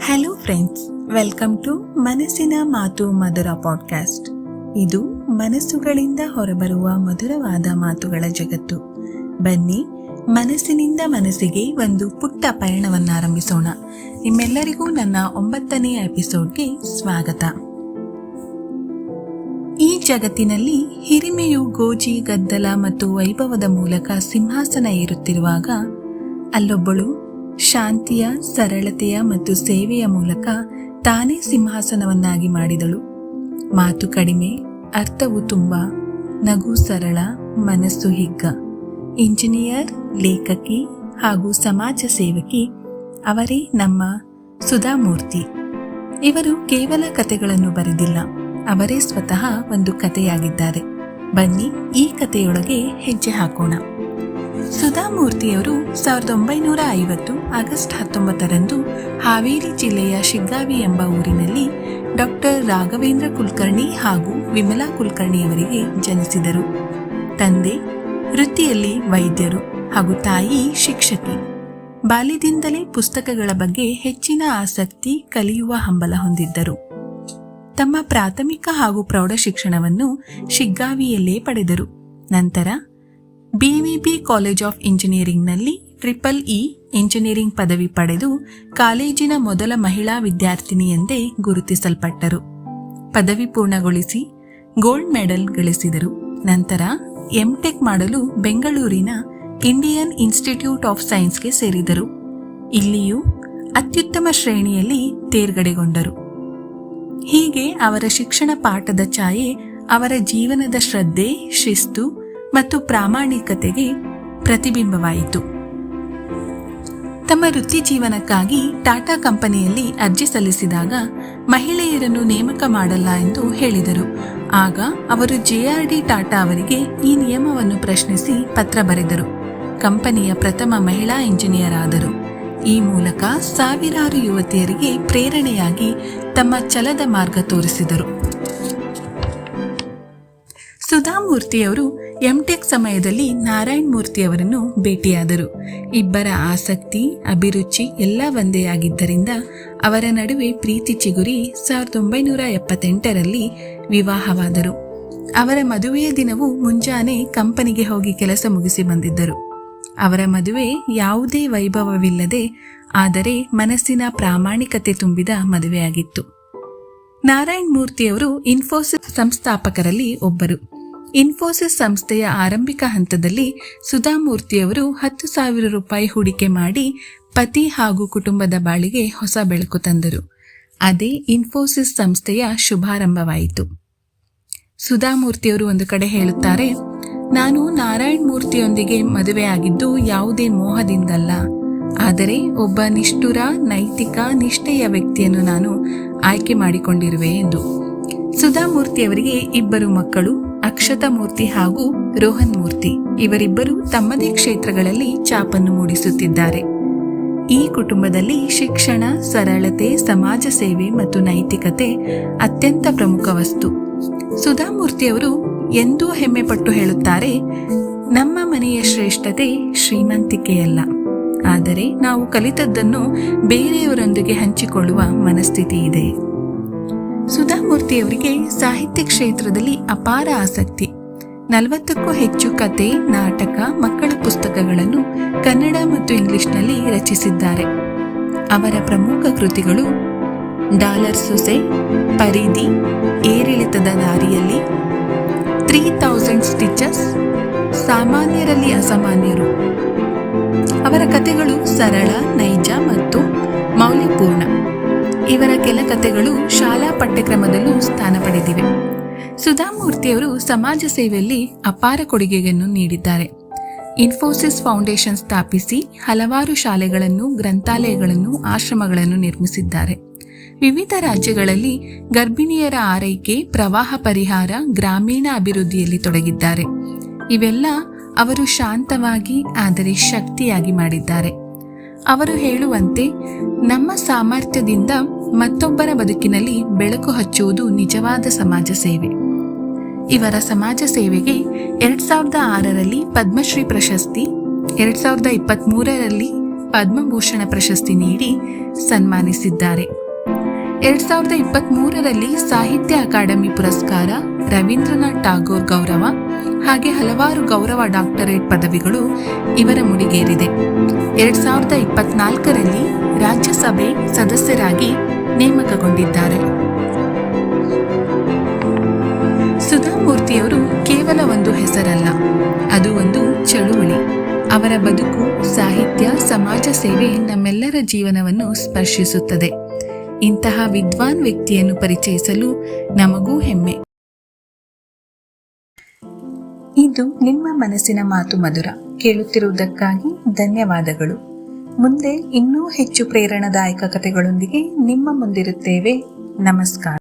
Hello friends, welcome to ಮನಸ್ಸಿನ ಮಾತು ಮಧುರ podcast. ಇದು ಮನಸ್ಸುಗಳಿಂದ ಹೊರಬರುವ ಮಧುರವಾದ ಮಾತುಗಳ ಜಗತ್ತು. ಬನ್ನಿ, ಮನಸ್ಸಿನಿಂದ ಮನಸ್ಸಿಗೆ ಒಂದು ಪುಟ್ಟ ಪಯಣವನ್ನಾರಂಭಿಸೋಣ. ನಿಮ್ಮೆಲ್ಲರಿಗೂ ನನ್ನ 9ನೇ ಎಪಿಸೋಡ್ಗೆ ಸ್ವಾಗತ. ಈ ಜಗತ್ತಿನಲ್ಲಿ ಹಿರಿಮೆಯು ಗೋಜಿ, ಗದ್ದಲ ಮತ್ತು ವೈಭವದ ಮೂಲಕ ಸಿಂಹಾಸನ ಏರುತ್ತಿರುವಾಗ, ಅಲ್ಲೊಬ್ಬಳು ಶಾಂತಿಯ, ಸರಳತೆಯ ಮತ್ತು ಸೇವೆಯ ಮೂಲಕ ತಾನೇ ಸಿಂಹಾಸನವನ್ನಾಗಿ ಮಾಡಿದಳು. ಮಾತು ಕಡಿಮೆ, ಅರ್ಥವು ತುಂಬ, ನಗು ಸರಳ, ಮನಸ್ಸು ಹಿಗ್ಗ. ಇಂಜಿನಿಯರ್, ಲೇಖಕಿ ಹಾಗೂ ಸಮಾಜ ಸೇವಕಿ ಅವರೇ ನಮ್ಮ ಸುಧಾಮೂರ್ತಿ. ಇವರು ಕೇವಲ ಕಥೆಗಳನ್ನು ಬರೆದಿಲ್ಲ, ಅವರೇ ಸ್ವತಃ ಒಂದು ಕಥೆಯಾಗಿದ್ದಾರೆ. ಬನ್ನಿ, ಈ ಕಥೆಯೊಳಗೆ ಹೆಜ್ಜೆ ಹಾಕೋಣ. ಸುಧಾಮೂರ್ತಿಯವರು 1950 ಆಗಸ್ಟ್ 19ರಂದು ಹಾವೇರಿ ಜಿಲ್ಲೆಯ ಶಿಗ್ಗಾವಿ ಎಂಬ ಊರಿನಲ್ಲಿ ಡಾಕ್ಟರ್ ರಾಘವೇಂದ್ರ ಕುಲಕರ್ಣಿ ಹಾಗೂ ವಿಮಲಾ ಕುಲಕರ್ಣಿಯವರಿಗೆ ಜನಿಸಿದರು. ತಂದೆ ವೃತ್ತಿಯಲ್ಲಿ ವೈದ್ಯರು ಹಾಗೂ ತಾಯಿ ಶಿಕ್ಷಕಿ. ಬಾಲ್ಯದಿಂದಲೇ ಪುಸ್ತಕಗಳ ಬಗ್ಗೆ ಹೆಚ್ಚಿನ ಆಸಕ್ತಿ, ಕಲಿಯುವ ಹಂಬಲ ಹೊಂದಿದ್ದರು. ತಮ್ಮ ಪ್ರಾಥಮಿಕ ಹಾಗೂ ಪ್ರೌಢ ಶಿಕ್ಷಣವನ್ನು ಶಿಗ್ಗಾವಿಯಲ್ಲೇ ಪಡೆದರು. ನಂತರ BVB ಕಾಲೇಜ್ ಆಫ್ ಇಂಜಿನಿಯರಿಂಗ್ನಲ್ಲಿ EEE ಇಂಜಿನಿಯರಿಂಗ್ ಪದವಿ ಪಡೆದು ಕಾಲೇಜಿನ ಮೊದಲ ಮಹಿಳಾ ವಿದ್ಯಾರ್ಥಿನಿ ಎಂದೇ ಗುರುತಿಸಲ್ಪಟ್ಟರು. ಪದವಿ ಪೂರ್ಣಗೊಳಿಸಿ ಗೋಲ್ಡ್ ಮೆಡಲ್ ಗಳಿಸಿದರು. ನಂತರ ಎಂಟೆಕ್ ಮಾಡಲು ಬೆಂಗಳೂರಿನ ಇಂಡಿಯನ್ ಇನ್ಸ್ಟಿಟ್ಯೂಟ್ ಆಫ್ ಸೈನ್ಸ್ಗೆ ಸೇರಿದರು. ಇಲ್ಲಿಯೂ ಅತ್ಯುತ್ತಮ ಶ್ರೇಣಿಯಲ್ಲಿ ತೇರ್ಗಡೆಗೊಂಡರು. ಹೀಗೆ ಅವರ ಶಿಕ್ಷಣ ಪಾಠದ ಛಾಯೆ ಅವರ ಜೀವನದ ಶ್ರದ್ಧೆ, ಶಿಸ್ತು ಮತ್ತು ಪ್ರಾಮಾಣಿಕತೆಗೆ ಪ್ರತಿಬಿಂಬವಾಯಿತು. ತಮ್ಮ ವೃತ್ತಿ ಜೀವನಕ್ಕಾಗಿ ಟಾಟಾ ಕಂಪನಿಯಲ್ಲಿ ಅರ್ಜಿ ಸಲ್ಲಿಸಿದಾಗ ಮಹಿಳೆಯರನ್ನು ನೇಮಕ ಮಾಡಲ್ಲ ಎಂದು ಹೇಳಿದರು. ಆಗ ಅವರು JRD ಟಾಟಾ ಅವರಿಗೆ ಈ ನಿಯಮವನ್ನು ಪ್ರಶ್ನಿಸಿ ಪತ್ರ ಬರೆದರು. ಕಂಪನಿಯ ಪ್ರಥಮ ಮಹಿಳಾ ಇಂಜಿನಿಯರ್ ಆದರು. ಈ ಮೂಲಕ ಸಾವಿರಾರು ಯುವತಿಯರಿಗೆ ಪ್ರೇರಣೆಯಾಗಿ ತಮ್ಮ ಛಲದ ಮಾರ್ಗ ತೋರಿಸಿದರು. ಸುಧಾಮೂರ್ತಿಯವರು ಎಂಟೆಕ್ ಸಮಯದಲ್ಲಿ ನಾರಾಯಣ್ ಮೂರ್ತಿಯವರನ್ನು ಭೇಟಿಯಾದರು. ಇಬ್ಬರ ಆಸಕ್ತಿ, ಅಭಿರುಚಿ ಎಲ್ಲ ಒಂದೇ ಆಗಿದ್ದರಿಂದ ಅವರ ನಡುವೆ ಪ್ರೀತಿ ಚಿಗುರಿ 1978ರಲ್ಲಿ ವಿವಾಹವಾದರು. ಅವರ ಮದುವೆಯ ದಿನವೂ ಮುಂಜಾನೆ ಕಂಪನಿಗೆ ಹೋಗಿ ಕೆಲಸ ಮುಗಿಸಿ ಬಂದಿದ್ದರು. ಅವರ ಮದುವೆ ಯಾವುದೇ ವೈಭವವಿಲ್ಲದೆ, ಆದರೆ ಮನಸ್ಸಿನ ಪ್ರಾಮಾಣಿಕತೆ ತುಂಬಿದ ಮದುವೆಯಾಗಿತ್ತು. ನಾರಾಯಣ್ ಮೂರ್ತಿಯವರು ಇನ್ಫೋಸಿಸ್ ಸಂಸ್ಥಾಪಕರಲ್ಲಿ ಒಬ್ಬರು. ಇನ್ಫೋಸಿಸ್ ಸಂಸ್ಥೆಯ ಆರಂಭಿಕ ಹಂತದಲ್ಲಿ ಸುಧಾಮೂರ್ತಿಯವರು 10,000 ರೂಪಾಯಿ ಹೂಡಿಕೆ ಮಾಡಿ ಪತಿ ಹಾಗೂ ಕುಟುಂಬದ ಬಾಳಿಗೆ ಹೊಸ ಬೆಳಕು ತಂದರು. ಅದೇ ಇನ್ಫೋಸಿಸ್ ಸಂಸ್ಥೆಯ ಶುಭಾರಂಭವಾಯಿತು. ಸುಧಾಮೂರ್ತಿಯವರು ಒಂದು ಕಡೆ ಹೇಳುತ್ತಾರೆ, ನಾನು ನಾರಾಯಣ್ ಮೂರ್ತಿಯೊಂದಿಗೆ ಮದುವೆಯಾಗಿದ್ದು ಯಾವುದೇ ಮೋಹದಿಂದಲ್ಲ, ಆದರೆ ಒಬ್ಬ ನಿಷ್ಠುರ, ನೈತಿಕ, ನಿಷ್ಠೆಯ ವ್ಯಕ್ತಿಯನ್ನು ನಾನು ಆಯ್ಕೆ ಮಾಡಿಕೊಂಡಿರುವೆ ಎಂದು. ಸುಧಾಮೂರ್ತಿಯವರಿಗೆ ಇಬ್ಬರು ಮಕ್ಕಳು, ಅಕ್ಷತಾ ಮೂರ್ತಿ ಹಾಗೂ ರೋಹನ್ ಮೂರ್ತಿ. ಇವರಿಬ್ಬರು ತಮ್ಮದೇ ಕ್ಷೇತ್ರಗಳಲ್ಲಿ ಛಾಪನ್ನು ಮೂಡಿಸುತ್ತಿದ್ದಾರೆ. ಈ ಕುಟುಂಬದಲ್ಲಿ ಶಿಕ್ಷಣ, ಸರಳತೆ, ಸಮಾಜ ಸೇವೆ ಮತ್ತು ನೈತಿಕತೆ ಅತ್ಯಂತ ಪ್ರಮುಖ ವಸ್ತು. ಸುಧಾಮೂರ್ತಿಯವರು ಎಂದೂ ಹೆಮ್ಮೆ ಪಟ್ಟು ಹೇಳುತ್ತಾರೆ, ನಮ್ಮ ಮನೆಯ ಶ್ರೇಷ್ಠತೆ ಶ್ರೀಮಂತಿಕೆಯಲ್ಲ, ಆದರೆ ನಾವು ಕಲಿತದ್ದನ್ನು ಬೇರೆಯವರೊಂದಿಗೆ ಹಂಚಿಕೊಳ್ಳುವ ಮನಸ್ಥಿತಿ ಇದೆ. ಸುಧಾಮೂರ್ತಿಯವರಿಗೆ ಸಾಹಿತ್ಯ ಕ್ಷೇತ್ರದಲ್ಲಿ ಅಪಾರ ಆಸಕ್ತಿ. 40ಕ್ಕೂ ಹೆಚ್ಚು ಕತೆ, ನಾಟಕ, ಮಕ್ಕಳ ಪುಸ್ತಕಗಳನ್ನು ಕನ್ನಡ ಮತ್ತು ಇಂಗ್ಲಿಷ್ನಲ್ಲಿ ರಚಿಸಿದ್ದಾರೆ. ಅವರ ಪ್ರಮುಖ ಕೃತಿಗಳು ಡಾಲರ್ ಸೊಸೆ, ಪರಿಧಿ, ಏರಿಳಿತದ ದಾರಿಯಲ್ಲಿ, 3000 ಸ್ಟಿಚಸ್, ಸಾಮಾನ್ಯರಲ್ಲಿ ಅಸಾಮಾನ್ಯರು. ಅವರ ಕಥೆಗಳು ಸರಳ, ನೈಜ ಮತ್ತು ಮೌಲ್ಯಪೂರ್ಣ. ಇವರ ಕೆಲ ಕಥೆಗಳು ಶಾಲಾ ಪಠ್ಯಕ್ರಮದಲ್ಲೂ ಸ್ಥಾನ ಪಡೆದಿವೆ. ಸುಧಾಮೂರ್ತಿಯವರು ಸಮಾಜ ಸೇವೆಯಲ್ಲಿ ಅಪಾರ ಕೊಡುಗೆಯನ್ನು ನೀಡಿದ್ದಾರೆ. ಇನ್ಫೋಸಿಸ್ ಫೌಂಡೇಶನ್ ಸ್ಥಾಪಿಸಿ ಹಲವಾರು ಶಾಲೆಗಳನ್ನು, ಗ್ರಂಥಾಲಯಗಳನ್ನು, ಆಶ್ರಮಗಳನ್ನು ನಿರ್ಮಿಸಿದ್ದಾರೆ. ವಿವಿಧ ರಾಜ್ಯಗಳಲ್ಲಿ ಗರ್ಭಿಣಿಯರ ಆರೈಕೆ, ಪ್ರವಾಹ ಪರಿಹಾರ, ಗ್ರಾಮೀಣ ಅಭಿವೃದ್ಧಿಯಲ್ಲಿ ತೊಡಗಿದ್ದಾರೆ. ಇವೆಲ್ಲ ಅವರು ಶಾಂತವಾಗಿ ಆದರೆ ಶಕ್ತಿಯಾಗಿ ಮಾಡಿದ್ದಾರೆ. ಅವರು ಹೇಳುವಂತೆ, ನಮ್ಮ ಸಾಮರ್ಥ್ಯದಿಂದ ಮತ್ತೊಬ್ಬರ ಬದುಕಿನಲ್ಲಿ ಬೆಳಕು ಹಚ್ಚುವುದು ನಿಜವಾದ ಸಮಾಜ ಸೇವೆ. ಇವರ ಸಮಾಜ ಸೇವೆಗೆ 2006ರಲ್ಲಿ ಪದ್ಮಶ್ರೀ ಪ್ರಶಸ್ತಿ, 2023ರಲ್ಲಿ ಪದ್ಮಭೂಷಣ ಪ್ರಶಸ್ತಿ ನೀಡಿ ಸನ್ಮಾನಿಸಿದ್ದಾರೆ. 2023ರಲ್ಲಿ ಸಾಹಿತ್ಯ ಅಕಾಡೆಮಿ ಪುರಸ್ಕಾರ, ರವೀಂದ್ರನಾಥ್ ಟಾಗೋರ್ ಗೌರವ ಹಾಗೆ ಹಲವಾರು ಗೌರವ ಡಾಕ್ಟರೇಟ್ ಪದವಿಗಳು ಇವರ ಮುಡಿಗೇರಿದೆ. 2024ರಲ್ಲಿ ರಾಜ್ಯಸಭೆ ಸದಸ್ಯರಾಗಿ ನೇಮಕಗೊಂಡಿದ್ದಾರೆ. ಸುಧಾಮೂರ್ತಿಯವರು ಕೇವಲ ಒಂದು ಹೆಸರಲ್ಲ, ಅದು ಒಂದು ಚಳುವಳಿ. ಅವರ ಬದುಕು, ಸಾಹಿತ್ಯ, ಸಮಾಜ ಸೇವೆ ನಮ್ಮೆಲ್ಲರ ಜೀವನವನ್ನು ಸ್ಪರ್ಶಿಸುತ್ತದೆ. ಇಂತಹ ವಿದ್ವಾನ್ ವ್ಯಕ್ತಿಯನ್ನು ಪರಿಚಯಿಸಲು ನಮಗೂ ಹೆಮ್ಮೆ. ಇದು ನಿಮ್ಮ ಮನಸ್ಸಿನ ಮಾತು ಮಧುರ. ಕೇಳುತ್ತಿರುವುದಕ್ಕಾಗಿ ಧನ್ಯವಾದಗಳು. ಮುಂದೆ ಇನ್ನೂ ಹೆಚ್ಚು ಪ್ರೇರಣಾದಾಯಕ ಕಥೆಗಳೊಂದಿಗೆ ನಿಮ್ಮ ಮುಂದಿರುತ್ತೇವೆ. ನಮಸ್ಕಾರ.